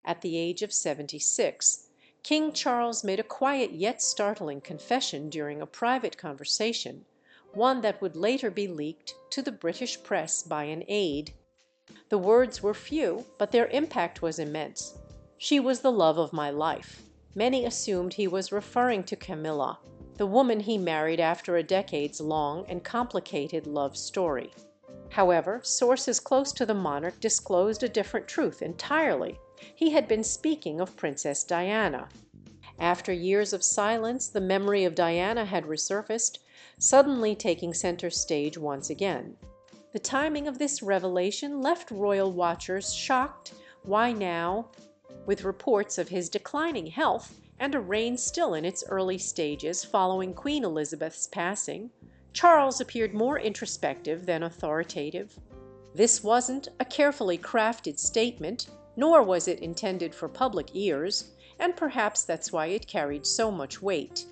at the age of 76, King Charles made a quiet yet startling confession during a private conversation, one that would later be leaked to the British press by an aide. The words were few, but their impact was immense. "She was the love of my life." Many assumed he was referring to Camilla, the woman he married after a decades-long and complicated love story. However, sources close to the monarch disclosed a different truth entirely. He had been speaking of Princess Diana. After years of silence, the memory of Diana had resurfaced, suddenly taking center stage once again. The timing of this revelation left royal watchers shocked. Why now? With reports of his declining health and a reign still in its early stages following Queen Elizabeth's passing, Charles appeared more introspective than authoritative. This wasn't a carefully crafted statement, nor was it intended for public ears, and perhaps that's why it carried so much weight.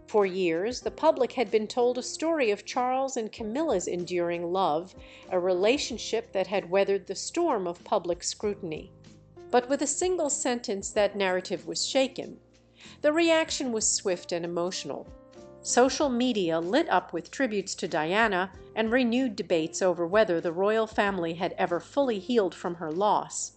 For years, the public had been told a story of Charles and Camilla's enduring love, a relationship that had weathered the storm of public scrutiny. But with a single sentence that narrative was shaken. The reaction was swift and emotional. Social media lit up with tributes to Diana and renewed debates over whether the royal family had ever fully healed from her loss.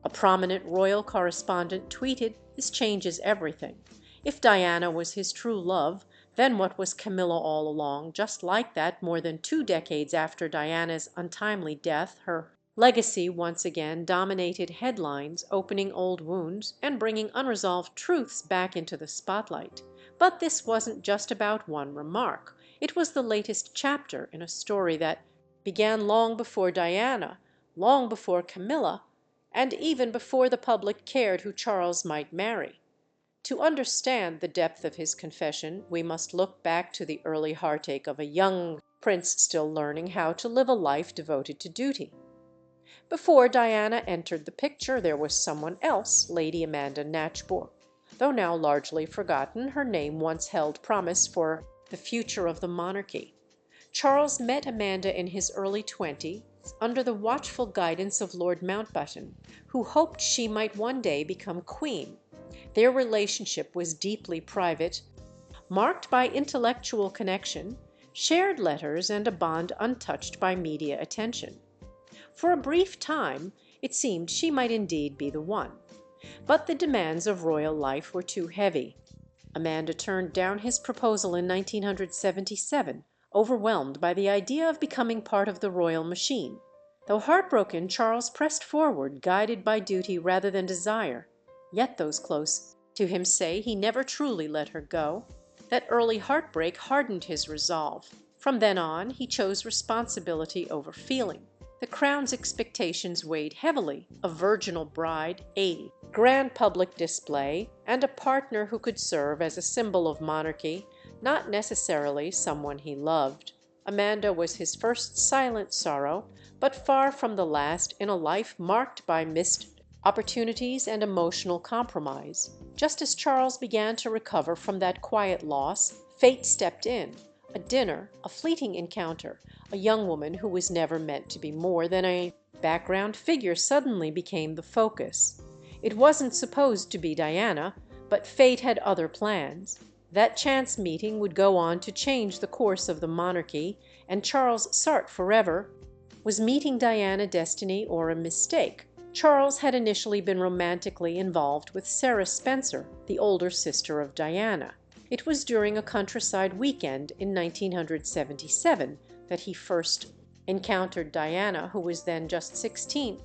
A prominent royal correspondent tweeted, "This changes everything. If Diana was his true love, then what was Camilla all along, just like that more than 2 decades after Diana's untimely death, her legacy once again dominated headlines, opening old wounds and bringing unresolved truths back into the spotlight." But this wasn't just about one remark. It was the latest chapter in a story that began long before Diana, long before Camilla, and even before the public cared who Charles might marry. To understand the depth of his confession, we must look back to the early heartache of a young prince still learning how to live a life devoted to duty. Before Diana entered the picture, there was someone else, Lady Amanda Knatchbull. Though now largely forgotten, her name once held promise for the future of the monarchy. Charles met Amanda in his early 20s under the watchful guidance of Lord Mountbatten, who hoped she might one day become queen. Their relationship was deeply private, marked by intellectual connection, shared letters, and a bond untouched by media attention. For a brief time, it seemed she might indeed be the one. But the demands of royal life were too heavy. Amanda turned down his proposal in 1977, overwhelmed by the idea of becoming part of the royal machine. Though heartbroken, Charles pressed forward, guided by duty rather than desire. Yet those close to him say he never truly let her go. That early heartbreak hardened his resolve. From then on, he chose responsibility over feeling. The crown's expectations weighed heavily: a virginal bride, a grand public display, and a partner who could serve as a symbol of monarchy, not necessarily someone he loved. Amanda was his first silent sorrow, but far from the last in a life marked by missed opportunities and emotional compromise. Just as Charles began to recover from that quiet loss, fate stepped in. A dinner, a fleeting encounter, a young woman who was never meant to be more than a background figure suddenly became the focus. It wasn't supposed to be Diana, but fate had other plans. That chance meeting would go on to change the course of the monarchy, and Charles Sart forever. Was meeting Diana destiny or a mistake? Charles had initially been romantically involved with Sarah Spencer, the older sister of Diana. It was during a countryside weekend in 1977 that he first encountered Diana, who was then just 16.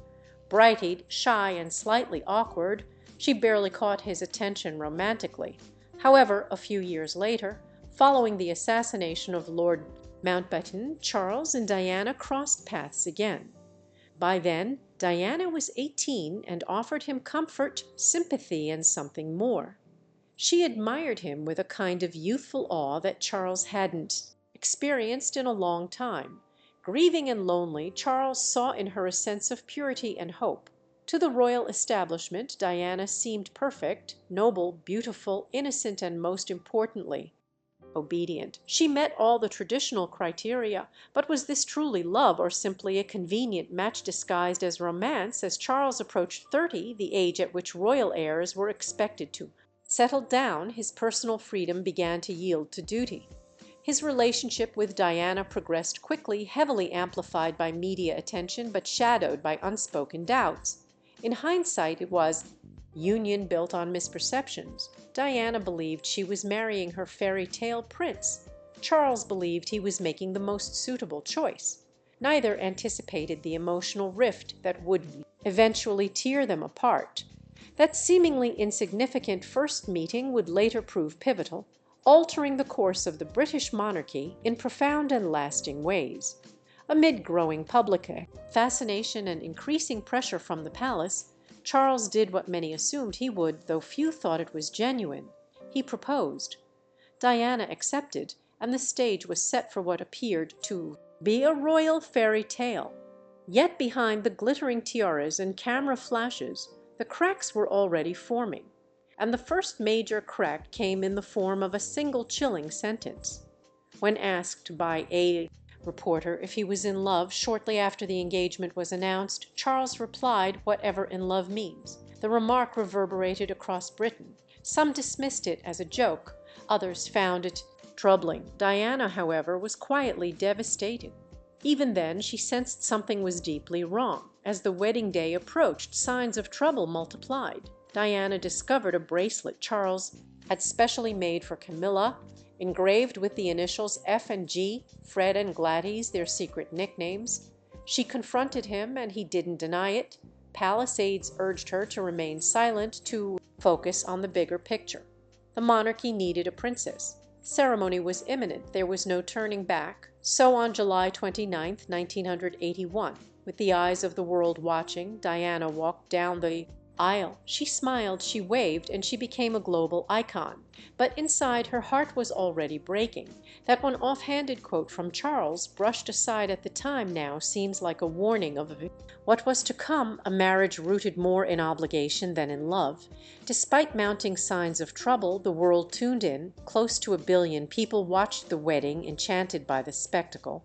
Bright-eyed, shy, and slightly awkward, she barely caught his attention romantically. However, a few years later, following the assassination of Lord Mountbatten, Charles and Diana crossed paths again. By then, Diana was 18 and offered him comfort, sympathy, and something more. She admired him with a kind of youthful awe that Charles hadn't experienced in a long time. Grieving and lonely, Charles saw in her a sense of purity and hope. To the royal establishment Diana seemed perfect, noble, beautiful, innocent, and most importantly, obedient. She met all the traditional criteria, but was this truly love, or simply a convenient match disguised as romance? As Charles approached 30, the age at which royal heirs were expected to settle down, his personal freedom began to yield to duty. His relationship with Diana progressed quickly, heavily amplified by media attention, but shadowed by unspoken doubts. In hindsight, it was union built on misperceptions. Diana believed she was marrying her fairy tale prince. Charles believed he was making the most suitable choice. Neither anticipated the emotional rift that would eventually tear them apart. That seemingly insignificant first meeting would later prove pivotal, altering the course of the British monarchy in profound and lasting ways. Amid growing public fascination and increasing pressure from the palace, Charles did what many assumed he would, though few thought it was genuine. He proposed. Diana accepted, and the stage was set for what appeared to be a royal fairy tale. Yet behind the glittering tiaras and camera flashes, the cracks were already forming. And the first major crack came in the form of a single chilling sentence. When asked by a reporter if he was in love shortly after the engagement was announced, Charles replied, "Whatever in love means." The remark reverberated across Britain. Some dismissed it as a joke, others found it troubling. Diana, however, was quietly devastated. Even then she sensed something was deeply wrong. As the wedding day approached, signs of trouble multiplied. Diana discovered a bracelet Charles had specially made for Camilla, engraved with the initials F and G, Fred and Gladys, their secret nicknames. She confronted him, and he didn't deny it. Palace aides urged her to remain silent, to focus on the bigger picture. The monarchy needed a princess. The ceremony was imminent. There was no turning back. So on July 29, 1981, with the eyes of the world watching, Diana walked down the aisle. She smiled, she waved, and she became a global icon. But inside, her heart was already breaking. That one offhanded quote from Charles, brushed aside at the time, now seems like a warning of what was to come, a marriage rooted more in obligation than in love. Despite mounting signs of trouble, the world tuned in. Close to 1 billion people watched the wedding, enchanted by the spectacle.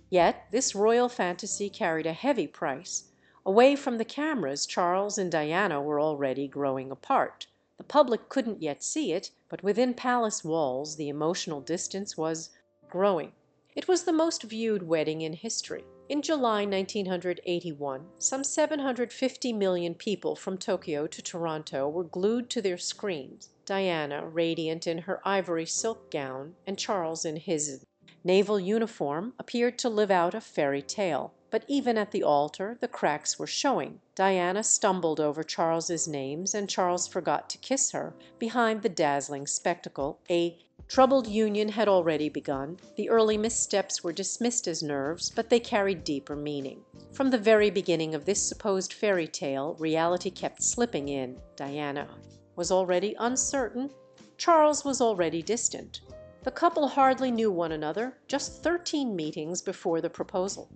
Yet this royal fantasy carried a heavy price. Away from the cameras, Charles and Diana were already growing apart. The public couldn't yet see it, but within palace walls the emotional distance was growing. It was the most viewed wedding in history. In July 1981, some 750 million people from Tokyo to Toronto were glued to their screens. Diana, radiant in her ivory silk gown, and Charles in his naval uniform, appeared to live out a fairy tale. But even at the altar the cracks were showing. Diana stumbled over Charles's names, and Charles forgot to kiss her. Behind the dazzling spectacle, a troubled union had already begun. The early missteps were dismissed as nerves, but they carried deeper meaning. From the very beginning of this supposed fairy tale, reality kept slipping in. Diana was already uncertain. Charles was already distant. The couple hardly knew one another, just 13 meetings before the proposal.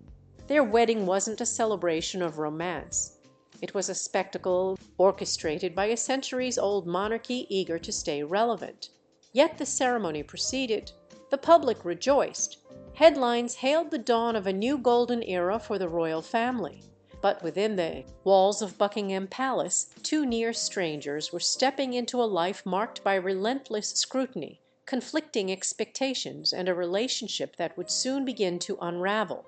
Their wedding wasn't a celebration of romance. It was a spectacle orchestrated by a centuries-old monarchy eager to stay relevant. Yet the ceremony proceeded. The public rejoiced. Headlines hailed the dawn of a new golden era for the royal family. But within the walls of Buckingham Palace, two near strangers were stepping into a life marked by relentless scrutiny, conflicting expectations, and a relationship that would soon begin to unravel.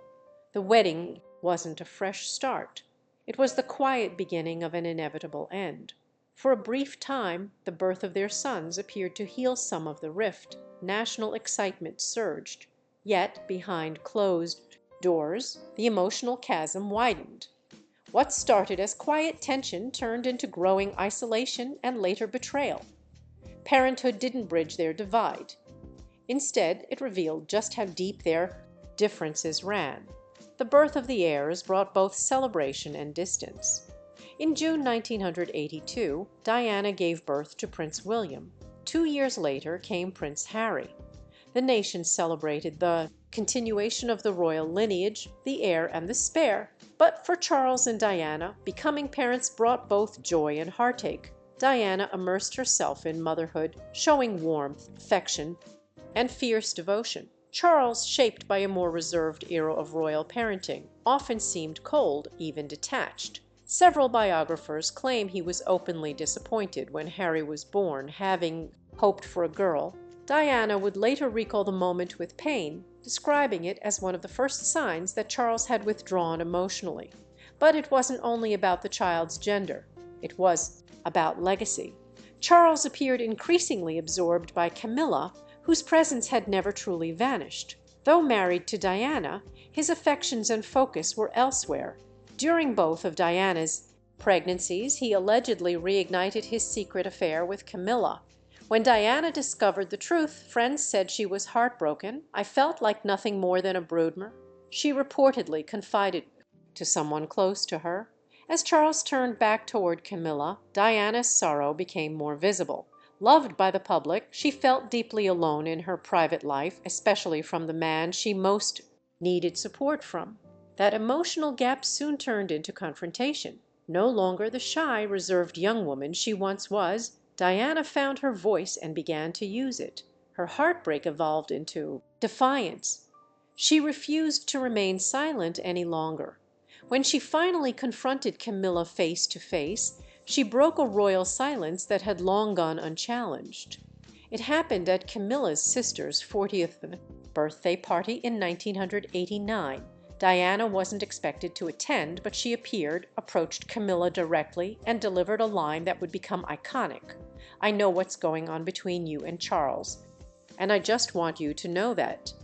The wedding wasn't a fresh start. It was the quiet beginning of an inevitable end. For a brief time, the birth of their sons appeared to heal some of the rift. National excitement surged. Yet, behind closed doors, the emotional chasm widened. What started as quiet tension turned into growing isolation and later betrayal. Parenthood didn't bridge their divide. Instead, it revealed just how deep their differences ran. The birth of the heirs brought both celebration and distance. In June 1982, Diana gave birth to Prince William. 2 years later came Prince Harry. The nation celebrated the continuation of the royal lineage, the heir and the spare. But for Charles and Diana, becoming parents brought both joy and heartache. Diana immersed herself in motherhood, showing warmth, affection, and fierce devotion. Charles, shaped by a more reserved era of royal parenting, often seemed cold, even detached. Several biographers claim he was openly disappointed when Harry was born, having hoped for a girl. Diana would later recall the moment with pain, describing it as one of the first signs that Charles had withdrawn emotionally. But it wasn't only about the child's gender. It was about legacy. Charles appeared increasingly absorbed by Camilla, whose presence had never truly vanished. Though married to Diana, his affections and focus were elsewhere. During both of Diana's pregnancies, he allegedly reignited his secret affair with Camilla. When Diana discovered the truth, friends said she was heartbroken. "I felt like nothing more than a broodmare," she reportedly confided to someone close to her. As Charles turned back toward Camilla, Diana's sorrow became more visible. Loved by the public, she felt deeply alone in her private life, especially from the man she most needed support from. That emotional gap soon turned into confrontation. No longer the shy, reserved young woman she once was, Diana found her voice and began to use it. Her heartbreak evolved into defiance. She refused to remain silent any longer. When she finally confronted Camilla face to face, she broke a royal silence that had long gone unchallenged. It happened at Camilla's sister's 40th birthday party in 1989. Diana wasn't expected to attend, but she appeared, approached Camilla directly, and delivered a line that would become iconic. "I know what's going on between you and Charles, and I just want you to know that."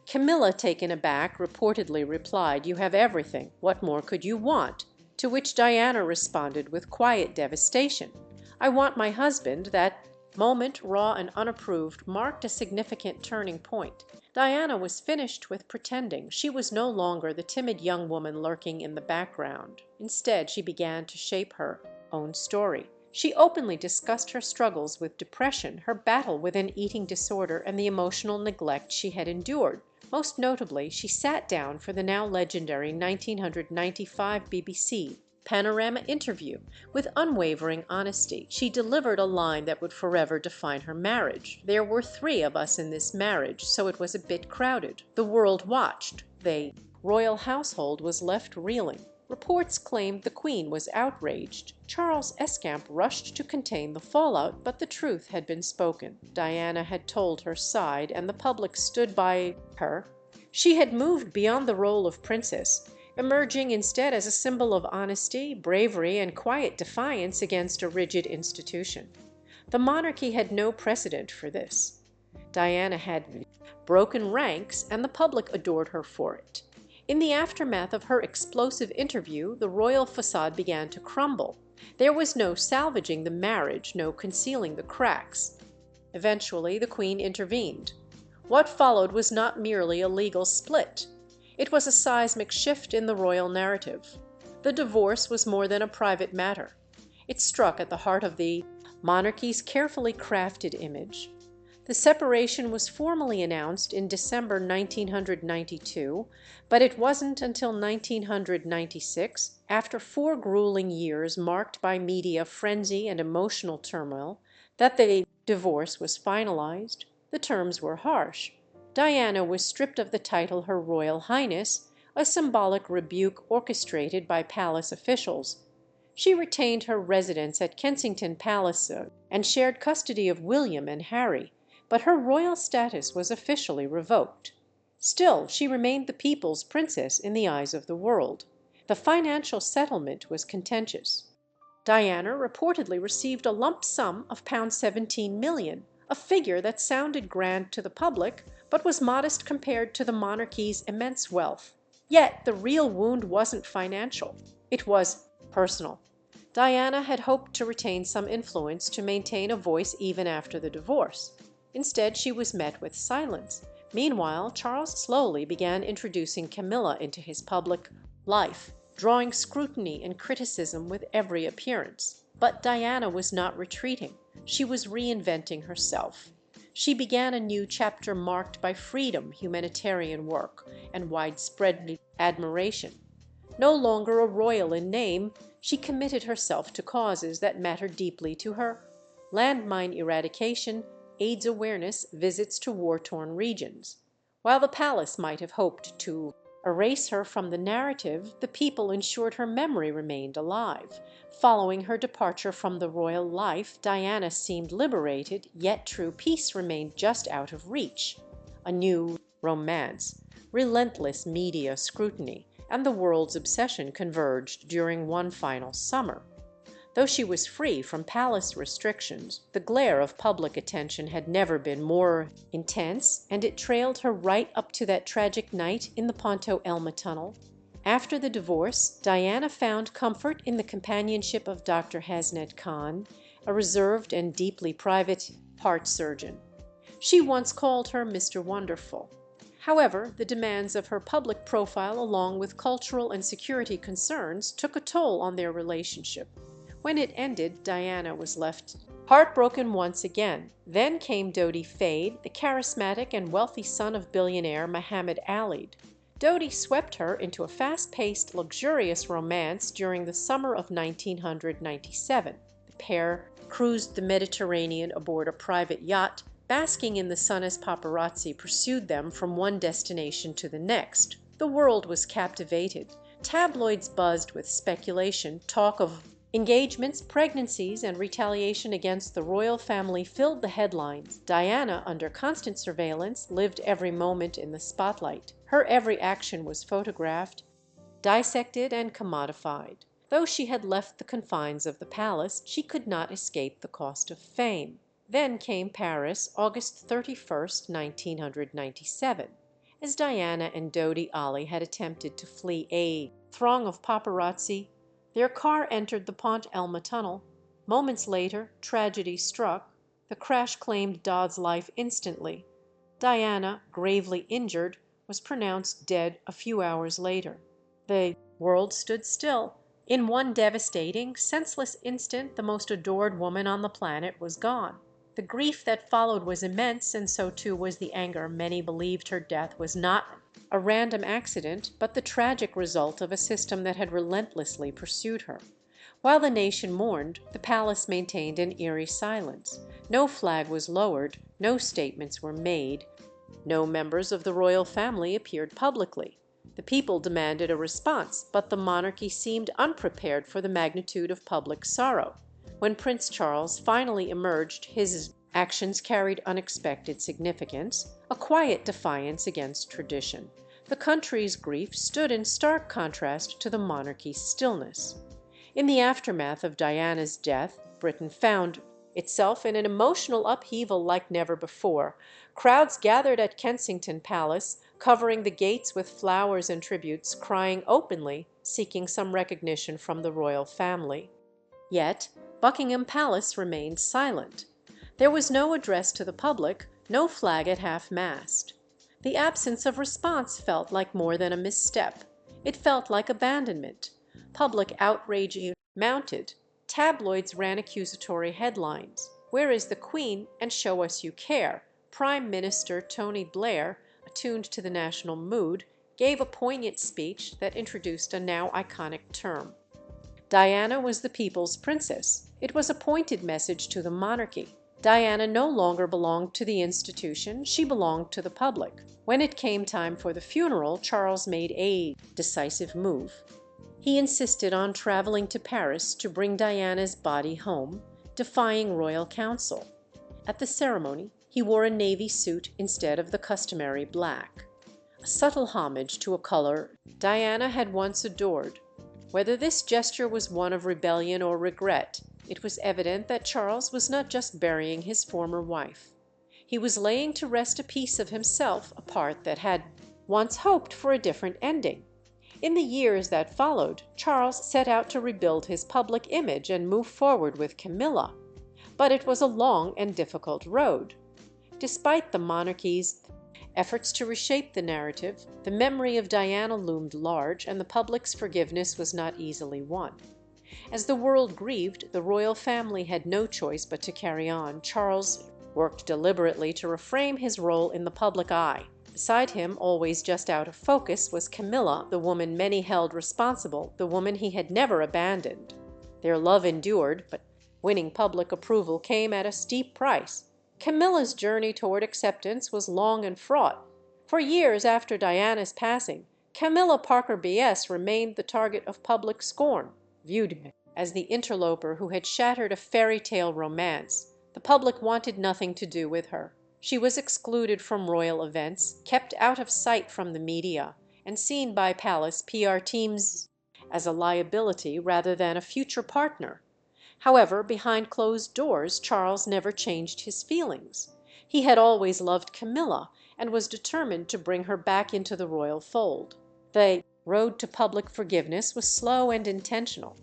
Camilla, taken aback, reportedly replied, "You have everything. What more could you want?" To which Diana responded with quiet devastation, "I want my husband." That moment, raw and unapproved, marked a significant turning point. Diana was finished with pretending. She was no longer the timid young woman lurking in the background. Instead, she began to shape her own story. She openly discussed her struggles with depression, her battle with an eating disorder, and the emotional neglect she had endured. Most notably, she sat down for the now legendary 1995 BBC Panorama interview. With unwavering honesty, she delivered a line that would forever define her marriage. "There were 3 of us in this marriage, so it was a bit crowded. The world watched. The royal household was left reeling." Reports claimed the Queen was outraged. Charles Escamp rushed to contain the fallout, but the truth had been spoken. Diana had told her side, and the public stood by her. She had moved beyond the role of princess, emerging instead as a symbol of honesty, bravery, and quiet defiance against a rigid institution. The monarchy had no precedent for this. Diana had broken ranks, and the public adored her for it. In the aftermath of her explosive interview, the royal facade began to crumble. There was no salvaging the marriage, no concealing the cracks. Eventually, the Queen intervened. What followed was not merely a legal split. It was a seismic shift in the royal narrative. The divorce was more than a private matter. It struck at the heart of the monarchy's carefully crafted image. The separation was formally announced in December 1992, but it wasn't until 1996, after 4 grueling years marked by media frenzy and emotional turmoil, that the divorce was finalized. The terms were harsh. Diana was stripped of the title Her Royal Highness, a symbolic rebuke orchestrated by palace officials. She retained her residence at Kensington Palace and shared custody of William and Harry, but her royal status was officially revoked. Still, she remained the people's princess in the eyes of the world. The financial settlement was contentious. Diana reportedly received a lump sum of £17 million, a figure that sounded grand to the public, but was modest compared to the monarchy's immense wealth. Yet the real wound wasn't financial. It was personal. Diana had hoped to retain some influence, to maintain a voice even after the divorce. Instead, she was met with silence. Meanwhile, Charles slowly began introducing Camilla into his public life, drawing scrutiny and criticism with every appearance. But Diana was not retreating. She was reinventing herself. She began a new chapter marked by freedom, humanitarian work, and widespread admiration. No longer a royal in name, she committed herself to causes that mattered deeply to her: landmine eradication, AIDS awareness visits to war-torn regions. While the palace might have hoped to erase her from the narrative, the people ensured her memory remained alive. Following her departure from the royal life, Diana seemed liberated, yet true peace remained just out of reach. A new romance, relentless media scrutiny, and the world's obsession converged during one final summer. Though she was free from palace restrictions, the glare of public attention had never been more intense, and it trailed her right up to that tragic night in the Ponto Elma tunnel. After the divorce, Diana found comfort in the companionship of Dr. Hasned Khan, a reserved and deeply private heart surgeon. She once called her Mr. Wonderful. However, the demands of her public profile along with cultural and security concerns took a toll on their relationship. When it ended, Diana was left heartbroken once again. Then came Dodi Fayed, the charismatic and wealthy son of billionaire Muhammad Ali. Dodi swept her into a fast-paced, luxurious romance during the summer of 1997. The pair cruised the Mediterranean aboard a private yacht, basking in the sun as paparazzi pursued them from one destination to the next. The world was captivated. Tabloids buzzed with speculation, talk of engagements, pregnancies, and retaliation against the royal family filled the headlines. Diana, under constant surveillance, lived every moment in the spotlight. Her every action was photographed, dissected, and commodified. Though she had left the confines of the palace, she could not escape the cost of fame. Then came Paris, August 31st, 1997. As Diana and Dodi Ali had attempted to flee a throng of paparazzi, their car entered the Pont Elma tunnel. Moments later, tragedy struck. The crash claimed Dodd's life instantly. Diana, gravely injured, was pronounced dead a few hours later. The world stood still. In one devastating, senseless instant, the most adored woman on the planet was gone. The grief that followed was immense, and so too was the anger. Many believed her death was not a random accident, but the tragic result of a system that had relentlessly pursued her. While the nation mourned, the palace maintained an eerie silence. No flag was lowered, no statements were made, no members of the royal family appeared publicly. The people demanded a response, but the monarchy seemed unprepared for the magnitude of public sorrow. When Prince Charles finally emerged, his actions carried unexpected significance, a quiet defiance against tradition. The country's grief stood in stark contrast to the monarchy's stillness. In the aftermath of Diana's death, Britain found itself in an emotional upheaval like never before. Crowds gathered at Kensington Palace, covering the gates with flowers and tributes, crying openly, seeking some recognition from the royal family. Yet Buckingham Palace remained silent. There was no address to the public, no flag at half-mast. The absence of response felt like more than a misstep. It felt like abandonment. Public outrage mounted. Tabloids ran accusatory headlines. "Where is the Queen? And show us you care." Prime Minister Tony Blair, attuned to the national mood, gave a poignant speech that introduced a now iconic term. Diana was the people's princess. It was a pointed message to the monarchy. Diana no longer belonged to the institution, she belonged to the public. When it came time for the funeral, Charles made a decisive move. He insisted on traveling to Paris to bring Diana's body home, defying royal counsel. At the ceremony, he wore a navy suit instead of the customary black, a subtle homage to a color Diana had once adored. Whether this gesture was one of rebellion or regret, it was evident that Charles was not just burying his former wife. He was laying to rest a piece of himself, a part that had once hoped for a different ending. In the years that followed, Charles set out to rebuild his public image and move forward with Camilla. But it was a long and difficult road. Despite the monarchy's efforts to reshape the narrative, the memory of Diana loomed large, and the public's forgiveness was not easily won. As the world grieved, the royal family had no choice but to carry on. Charles worked deliberately to reframe his role in the public eye. Beside him, always just out of focus, was Camilla, the woman many held responsible, the woman he had never abandoned. Their love endured, but winning public approval came at a steep price. Camilla's journey toward acceptance was long and fraught. For years after Diana's passing, Camilla Parker B.S. remained the target of public scorn, viewed as the interloper who had shattered a fairy tale romance. The public wanted nothing to do with her. She was excluded from royal events, kept out of sight from the media, and seen by palace PR teams as a liability rather than a future partner. However, behind closed doors Charles never changed his feelings. He had always loved Camilla and was determined to bring her back into the royal fold. The road to public forgiveness was slow and intentional.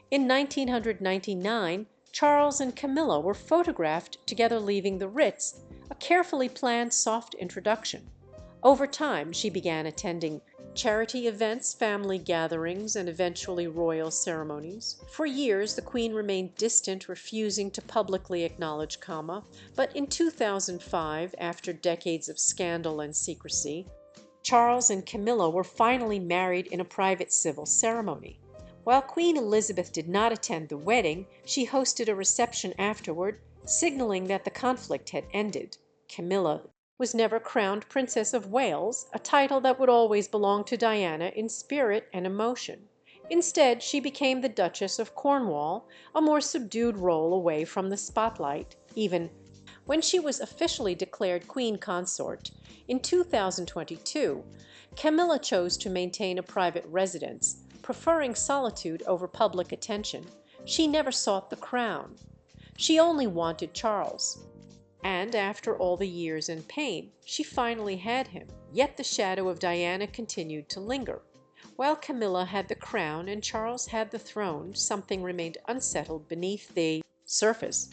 In 1999, Charles and Camilla were photographed together leaving the Ritz, a carefully planned soft introduction. Over time, she began attending charity events, family gatherings, and eventually royal ceremonies. For years, the Queen remained distant, refusing to publicly acknowledge Kama. But in 2005, after decades of scandal and secrecy, Charles and Camilla were finally married in a private civil ceremony. While Queen Elizabeth did not attend the wedding, she hosted a reception afterward, signaling that the conflict had ended. Camilla was never crowned Princess of Wales, a title that would always belong to Diana in spirit and emotion. Instead, she became the Duchess of Cornwall, a more subdued role away from the spotlight. Even when she was officially declared Queen Consort in 2022, Camilla chose to maintain a private residence, preferring solitude over public attention. She never sought the crown. She only wanted Charles. And after all the years and pain, she finally had him. Yet the shadow of Diana continued to linger. While Camilla had the crown and Charles had the throne, something remained unsettled beneath the surface.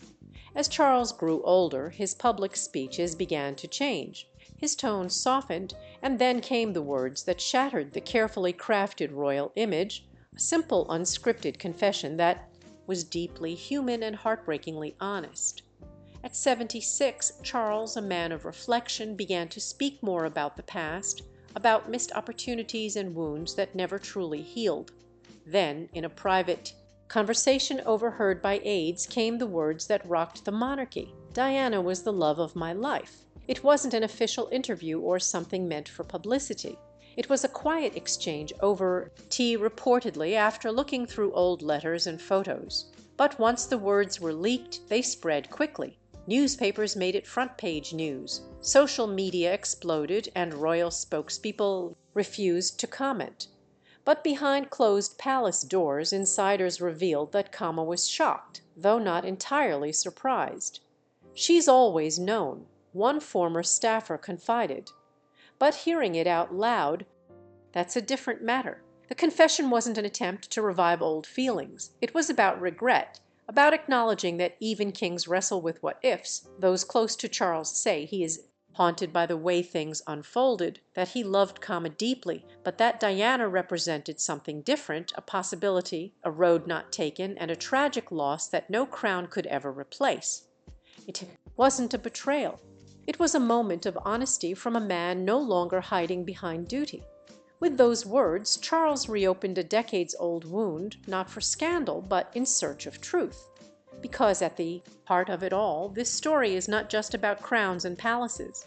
As Charles grew older, his public speeches began to change. His tone softened, and then came the words that shattered the carefully crafted royal image, a simple, unscripted confession that was deeply human and heartbreakingly honest. At 76, Charles, a man of reflection, began to speak more about the past, about missed opportunities and wounds that never truly healed. Then, in a private conversation overheard by aides, came the words that rocked the monarchy. "Diana was the love of my life." It wasn't an official interview or something meant for publicity. It was a quiet exchange over tea, reportedly, after looking through old letters and photos. But once the words were leaked, they spread quickly. Newspapers made it front-page news. Social media exploded, and royal spokespeople refused to comment. But behind closed palace doors, insiders revealed that Kama was shocked, though not entirely surprised. "She's always known," one former staffer confided. But hearing it out loud, that's a different matter. The confession wasn't an attempt to revive old feelings. It was about regret, about acknowledging that even kings wrestle with what-ifs. Those close to Charles say he is haunted by the way things unfolded, that he loved Kama deeply, but that Diana represented something different, a possibility, a road not taken, and a tragic loss that no crown could ever replace. It wasn't a betrayal. It was a moment of honesty from a man no longer hiding behind duty. With those words, Charles reopened a decades-old wound, not for scandal, but in search of truth. Because at the heart of it all, this story is not just about crowns and palaces.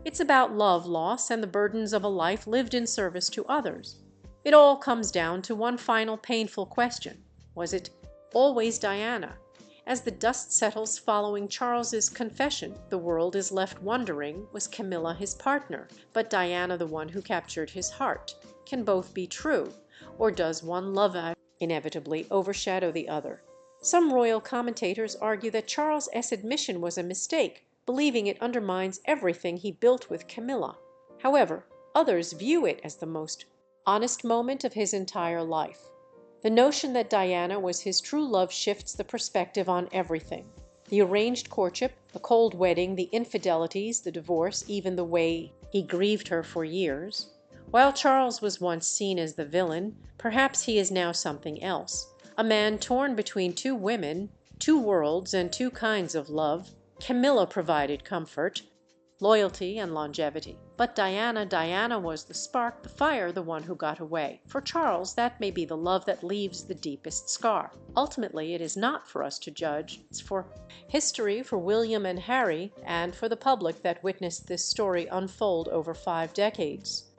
It's about love, loss, and the burdens of a life lived in service to others. It all comes down to one final painful question. Was it always Diana? As the dust settles following Charles's confession, the world is left wondering, was Camilla his partner, but Diana the one who captured his heart? Can both be true? Or does one love inevitably overshadow the other? Some royal commentators argue that Charles' admission was a mistake, believing it undermines everything he built with Camilla. However, others view it as the most honest moment of his entire life. The notion that Diana was his true love shifts the perspective on everything. The arranged courtship, the cold wedding, the infidelities, the divorce, even the way he grieved her for years. While Charles was once seen as the villain, perhaps he is now something else. A man torn between two women, two worlds, and two kinds of love. Camilla provided comfort. loyalty and longevity. But Diana was the spark, the fire, the one who got away. For Charles that may be the love that leaves the deepest scar. Ultimately it is not for us to judge. It's for history, for William and Harry, and for the public that witnessed this story unfold over 5 decades.